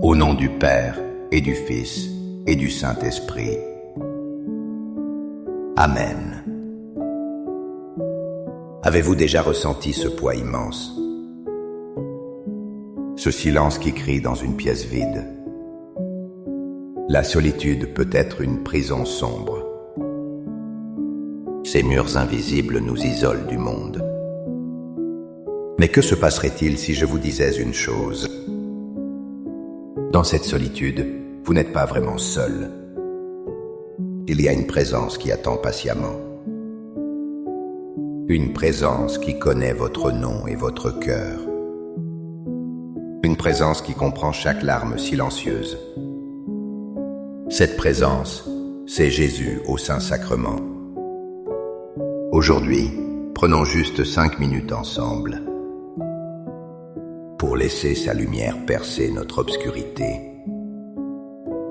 Au nom du Père, et du Fils, et du Saint-Esprit. Amen. Avez-vous déjà ressenti ce poids immense? Ce silence qui crie dans une pièce vide? La solitude peut être une prison sombre. Ces murs invisibles nous isolent du monde. Mais que se passerait-il si je vous disais une chose? Dans cette solitude, vous n'êtes pas vraiment seul. Il y a une présence qui attend patiemment. Une présence qui connaît votre nom et votre cœur. Une présence qui comprend chaque larme silencieuse. Cette présence, c'est Jésus au Saint-Sacrement. Aujourd'hui, prenons juste 5 minutes ensemble pour laisser sa lumière percer notre obscurité.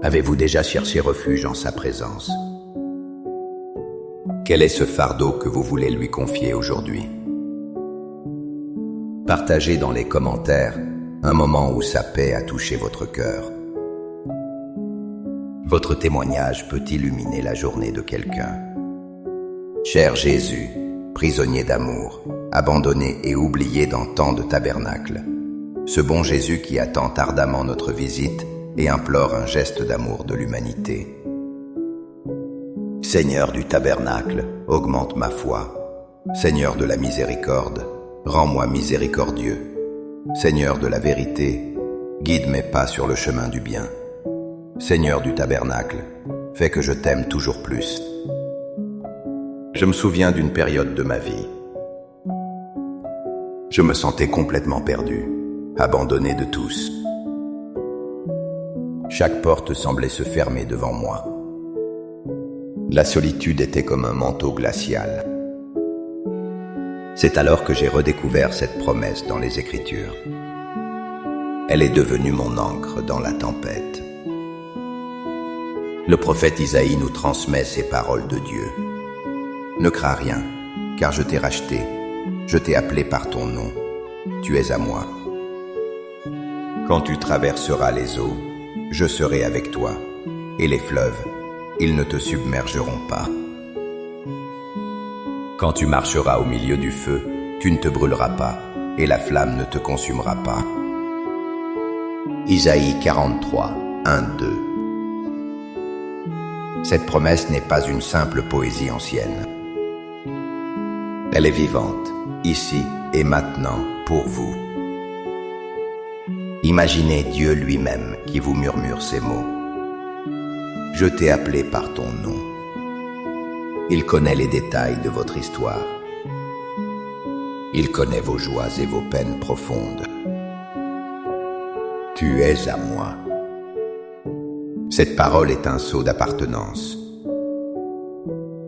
Avez-vous déjà cherché refuge en sa présence? Quel est ce fardeau que vous voulez lui confier aujourd'hui? Partagez dans les commentaires un moment où sa paix a touché votre cœur. Votre témoignage peut illuminer la journée de quelqu'un. Cher Jésus, prisonnier d'amour, abandonné et oublié dans tant de tabernacles, ce bon Jésus qui attend ardemment notre visite et implore un geste d'amour de l'humanité. Seigneur du tabernacle, augmente ma foi. Seigneur de la miséricorde, rends-moi miséricordieux. Seigneur de la vérité, guide mes pas sur le chemin du bien. Seigneur du tabernacle, fais que je t'aime toujours plus. Je me souviens d'une période de ma vie. Je me sentais complètement perdu, abandonné de tous. Chaque porte semblait se fermer devant moi. La solitude était comme un manteau glacial. C'est alors que j'ai redécouvert cette promesse dans les Écritures. Elle est devenue mon ancre dans la tempête. Le prophète Isaïe nous transmet ces paroles de Dieu. Ne crains rien, car je t'ai racheté, je t'ai appelé par ton nom, tu es à moi. Quand tu traverseras les eaux, je serai avec toi, et les fleuves, ils ne te submergeront pas. Quand tu marcheras au milieu du feu, tu ne te brûleras pas, et la flamme ne te consumera pas. Isaïe 43, 1-2. Cette promesse n'est pas une simple poésie ancienne. Elle est vivante, ici et maintenant, pour vous. Imaginez Dieu lui-même qui vous murmure ces mots. Je t'ai appelé par ton nom. Il connaît les détails de votre histoire. Il connaît vos joies et vos peines profondes. Tu es à moi. Cette parole est un sceau d'appartenance.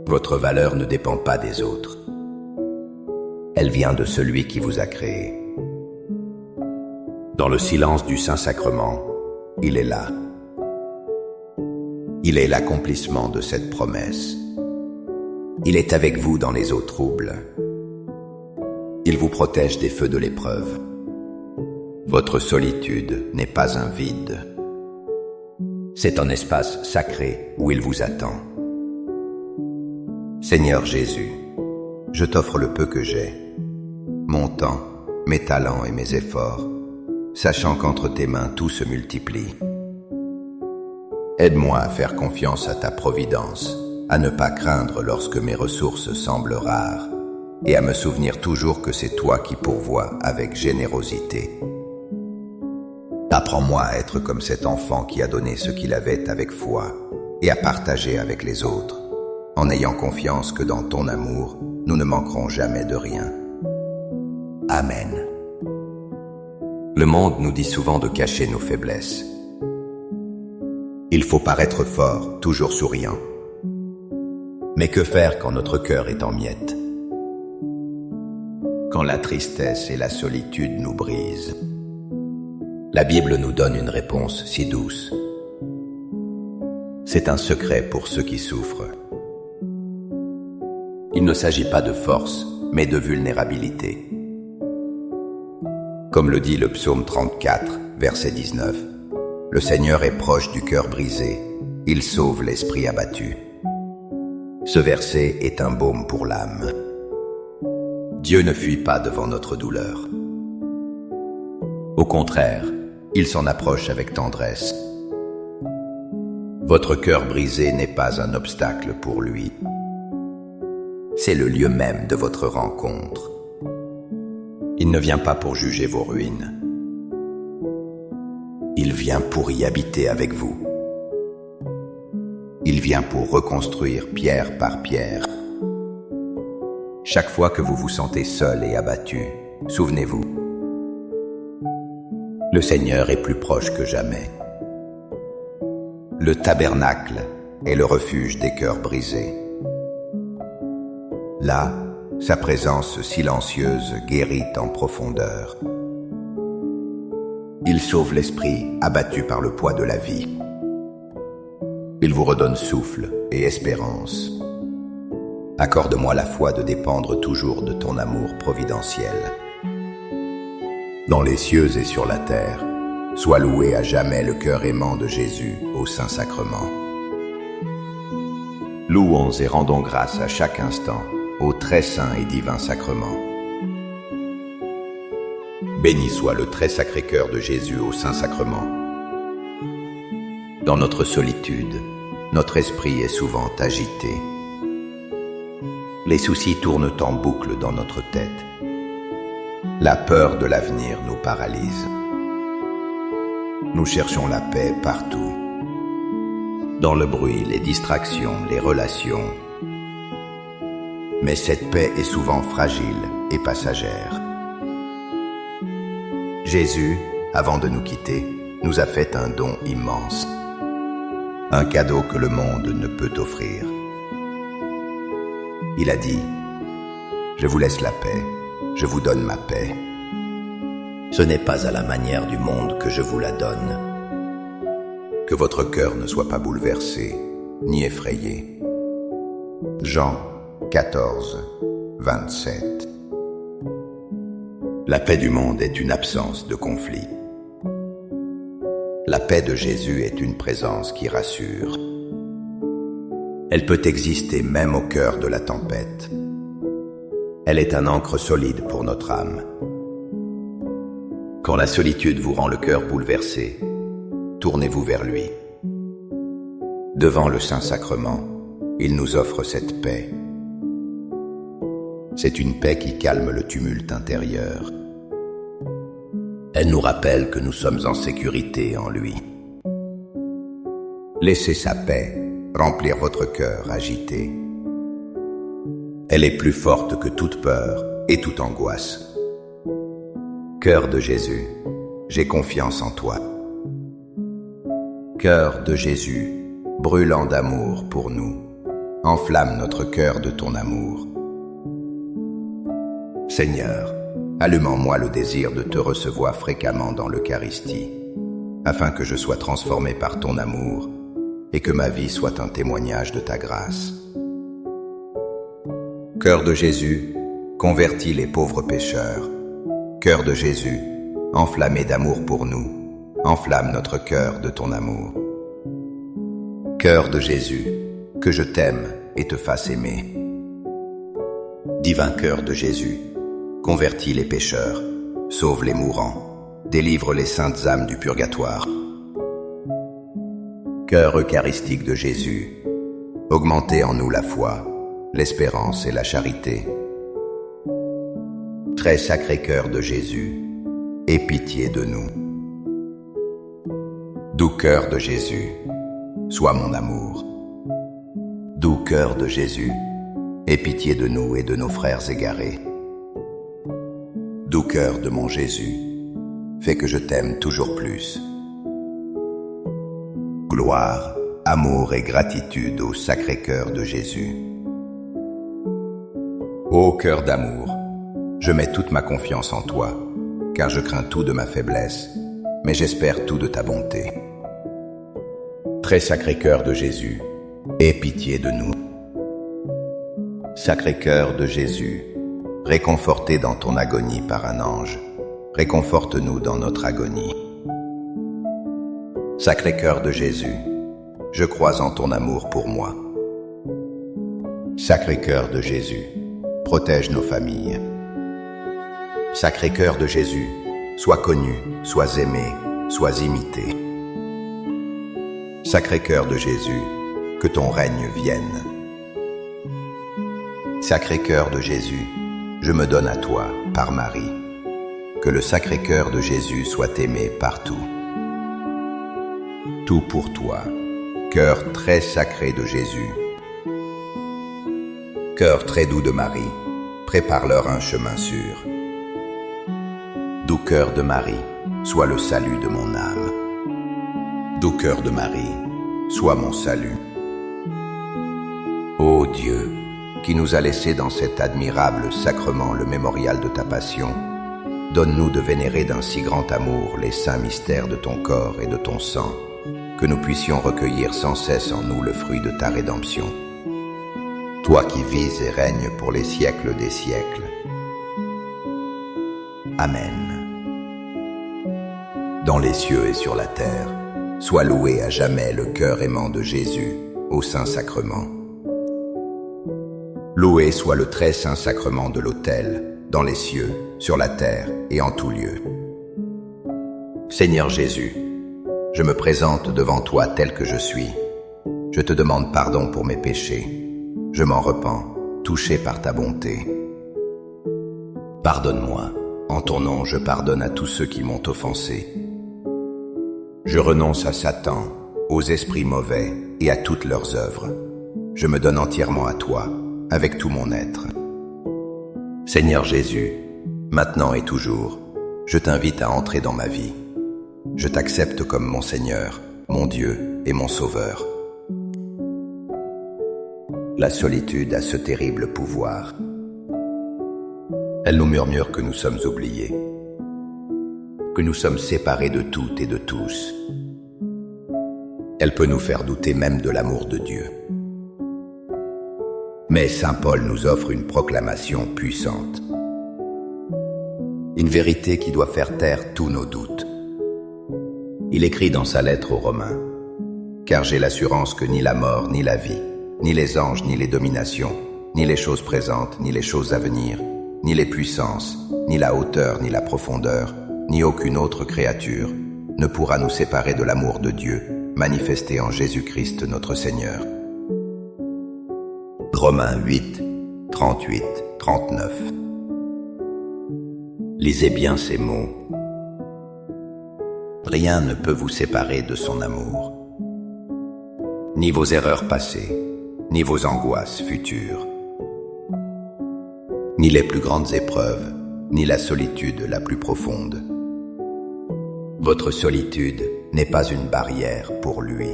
Votre valeur ne dépend pas des autres. Elle vient de celui qui vous a créé. Dans le silence du Saint-Sacrement, il est là. Il est l'accomplissement de cette promesse. Il est avec vous dans les eaux troubles. Il vous protège des feux de l'épreuve. Votre solitude n'est pas un vide. C'est un espace sacré où il vous attend. Seigneur Jésus, je t'offre le peu que j'ai, mon temps, mes talents et mes efforts, sachant qu'entre tes mains tout se multiplie. Aide-moi à faire confiance à ta providence, à ne pas craindre lorsque mes ressources semblent rares, et à me souvenir toujours que c'est toi qui pourvois avec générosité. Apprends-moi à être comme cet enfant qui a donné ce qu'il avait avec foi, et à partager avec les autres, en ayant confiance que dans ton amour, nous ne manquerons jamais de rien. Amen. Le monde nous dit souvent de cacher nos faiblesses. Il faut paraître fort, toujours souriant. Mais que faire quand notre cœur est en miettes? Quand la tristesse et la solitude nous brisent? La Bible nous donne une réponse si douce. C'est un secret pour ceux qui souffrent. Il ne s'agit pas de force, mais de vulnérabilité. Comme le dit le psaume 34, verset 19. Le Seigneur est proche du cœur brisé, il sauve l'esprit abattu. Ce verset est un baume pour l'âme. Dieu ne fuit pas devant notre douleur. Au contraire, il s'en approche avec tendresse. Votre cœur brisé n'est pas un obstacle pour lui. C'est le lieu même de votre rencontre. Il ne vient pas pour juger vos ruines. Il vient pour y habiter avec vous. Il vient pour reconstruire pierre par pierre. Chaque fois que vous vous sentez seul et abattu, souvenez-vous, le Seigneur est plus proche que jamais. Le tabernacle est le refuge des cœurs brisés. Là, sa présence silencieuse guérit en profondeur. Il sauve l'esprit abattu par le poids de la vie. Il vous redonne souffle et espérance. Accorde-moi la foi de dépendre toujours de ton amour providentiel. Dans les cieux et sur la terre, soit loué à jamais le cœur aimant de Jésus au Saint-Sacrement. Louons et rendons grâce à chaque instant au très saint et divin sacrement. Béni soit le très sacré cœur de Jésus au Saint-Sacrement. Dans notre solitude, notre esprit est souvent agité. Les soucis tournent en boucle dans notre tête. La peur de l'avenir nous paralyse. Nous cherchons la paix partout. Dans le bruit, les distractions, les relations. Mais cette paix est souvent fragile et passagère. Jésus, avant de nous quitter, nous a fait un don immense. Un cadeau que le monde ne peut offrir. Il a dit, « Je vous laisse la paix, je vous donne ma paix. Ce n'est pas à la manière du monde que je vous la donne. Que votre cœur ne soit pas bouleversé, ni effrayé. » Jean 14, 27. La paix du monde est une absence de conflit. La paix de Jésus est une présence qui rassure. Elle peut exister même au cœur de la tempête. Elle est un ancre solide pour notre âme. Quand la solitude vous rend le cœur bouleversé, tournez-vous vers lui. Devant le Saint-Sacrement, il nous offre cette paix. C'est une paix qui calme le tumulte intérieur. Elle nous rappelle que nous sommes en sécurité en lui. Laissez sa paix remplir votre cœur agité. Elle est plus forte que toute peur et toute angoisse. Cœur de Jésus, j'ai confiance en toi. Cœur de Jésus, brûlant d'amour pour nous, enflamme notre cœur de ton amour. Seigneur, allume en moi le désir de te recevoir fréquemment dans l'Eucharistie, afin que je sois transformé par ton amour et que ma vie soit un témoignage de ta grâce. Cœur de Jésus, convertis les pauvres pécheurs. Cœur de Jésus, enflammé d'amour pour nous, enflamme notre cœur de ton amour. Cœur de Jésus, que je t'aime et te fasse aimer. Divin cœur de Jésus, convertis les pécheurs, sauve les mourants, délivre les saintes âmes du purgatoire. Cœur eucharistique de Jésus, augmentez en nous la foi, l'espérance et la charité. Très sacré cœur de Jésus, aie pitié de nous. Doux cœur de Jésus, sois mon amour. Doux cœur de Jésus, aie pitié de nous et de nos frères égarés. Doux cœur de mon Jésus, fais que je t'aime toujours plus. Gloire, amour et gratitude au sacré cœur de Jésus. Ô cœur d'amour, je mets toute ma confiance en toi, car je crains tout de ma faiblesse, mais j'espère tout de ta bonté. Très sacré cœur de Jésus, aie pitié de nous. Sacré cœur de Jésus, réconforté dans ton agonie par un ange, réconforte-nous dans notre agonie. Sacré-Cœur de Jésus, je crois en ton amour pour moi. Sacré-Cœur de Jésus, protège nos familles. Sacré-Cœur de Jésus, sois connu, sois aimé, sois imité. Sacré-Cœur de Jésus, que ton règne vienne. Sacré-Cœur de Jésus, je me donne à toi, par Marie. Que le Sacré-Cœur de Jésus soit aimé partout. Tout pour toi, cœur très sacré de Jésus. Cœur très doux de Marie, prépare-leur un chemin sûr. Doux cœur de Marie, sois le salut de mon âme. Doux cœur de Marie, sois mon salut. Ô Dieu, qui nous a laissé dans cet admirable sacrement le mémorial de ta passion, donne-nous de vénérer d'un si grand amour les saints mystères de ton corps et de ton sang, que nous puissions recueillir sans cesse en nous le fruit de ta rédemption. Toi qui vis et règnes pour les siècles des siècles. Amen. Dans les cieux et sur la terre, sois loué à jamais le cœur aimant de Jésus au Saint-Sacrement. Loué soit le très saint sacrement de l'autel, dans les cieux, sur la terre et en tout lieu. Seigneur Jésus, je me présente devant toi tel que je suis. Je te demande pardon pour mes péchés. Je m'en repens, touché par ta bonté. Pardonne-moi. En ton nom, je pardonne à tous ceux qui m'ont offensé. Je renonce à Satan, aux esprits mauvais et à toutes leurs œuvres. Je me donne entièrement à toi, avec tout mon être. Seigneur Jésus, maintenant et toujours, je t'invite à entrer dans ma vie. Je t'accepte comme mon Seigneur, mon Dieu et mon Sauveur. La solitude a ce terrible pouvoir. Elle nous murmure que nous sommes oubliés, que nous sommes séparés de toutes et de tous. Elle peut nous faire douter même de l'amour de Dieu. Mais Saint Paul nous offre une proclamation puissante. Une vérité qui doit faire taire tous nos doutes. Il écrit dans sa lettre aux Romains, « Car j'ai l'assurance que ni la mort, ni la vie, ni les anges, ni les dominations, ni les choses présentes, ni les choses à venir, ni les puissances, ni la hauteur, ni la profondeur, ni aucune autre créature ne pourra nous séparer de l'amour de Dieu, manifesté en Jésus-Christ notre Seigneur. » Romains 8, 38, 39. Lisez bien ces mots. Rien ne peut vous séparer de son amour. Ni vos erreurs passées, ni vos angoisses futures, ni les plus grandes épreuves, ni la solitude la plus profonde. Votre solitude n'est pas une barrière pour lui.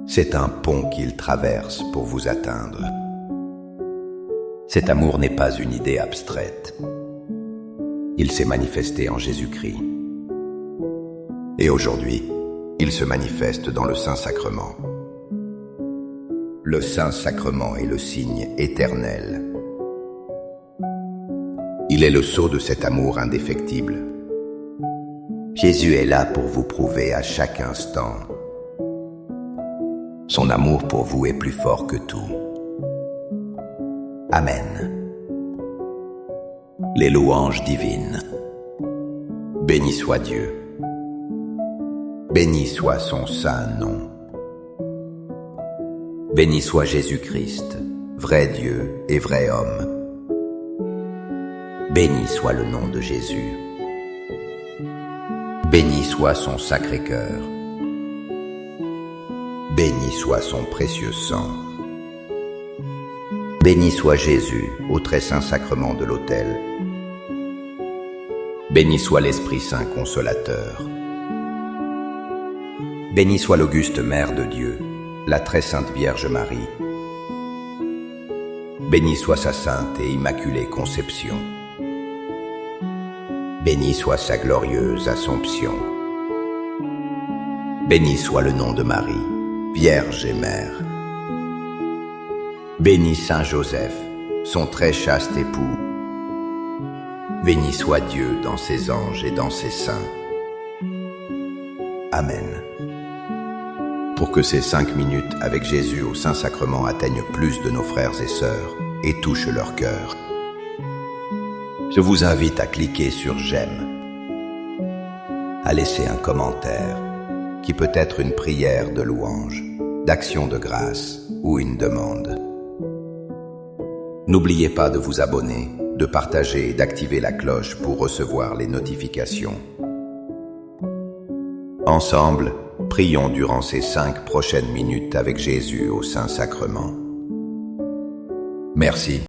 C'est un pont qu'il traverse pour vous atteindre. Cet amour n'est pas une idée abstraite. Il s'est manifesté en Jésus-Christ. Et aujourd'hui, il se manifeste dans le Saint-Sacrement. Le Saint-Sacrement est le signe éternel. Il est le sceau de cet amour indéfectible. Jésus est là pour vous prouver à chaque instant. Son amour pour vous est plus fort que tout. Amen. Les louanges divines. Béni soit Dieu. Béni soit son saint nom. Béni soit Jésus-Christ, vrai Dieu et vrai homme. Béni soit le nom de Jésus. Béni soit son sacré cœur. Béni soit son précieux sang. Béni soit Jésus au très saint sacrement de l'autel. Béni soit l'Esprit Saint consolateur. Béni soit l'auguste Mère de Dieu, la très sainte Vierge Marie. Béni soit sa sainte et immaculée conception. Béni soit sa glorieuse Assomption. Béni soit le nom de Marie, Vierge et Mère. Béni Saint Joseph, son très chaste époux. Béni soit Dieu dans ses anges et dans ses saints. Amen. Pour que ces 5 minutes avec Jésus au Saint-Sacrement atteignent plus de nos frères et sœurs et touchent leur cœur, je vous invite à cliquer sur j'aime, à laisser un commentaire qui peut être une prière de louange, d'action de grâce ou une demande. N'oubliez pas de vous abonner, de partager et d'activer la cloche pour recevoir les notifications. Ensemble, prions durant ces 5 prochaines minutes avec Jésus au Saint-Sacrement. Merci.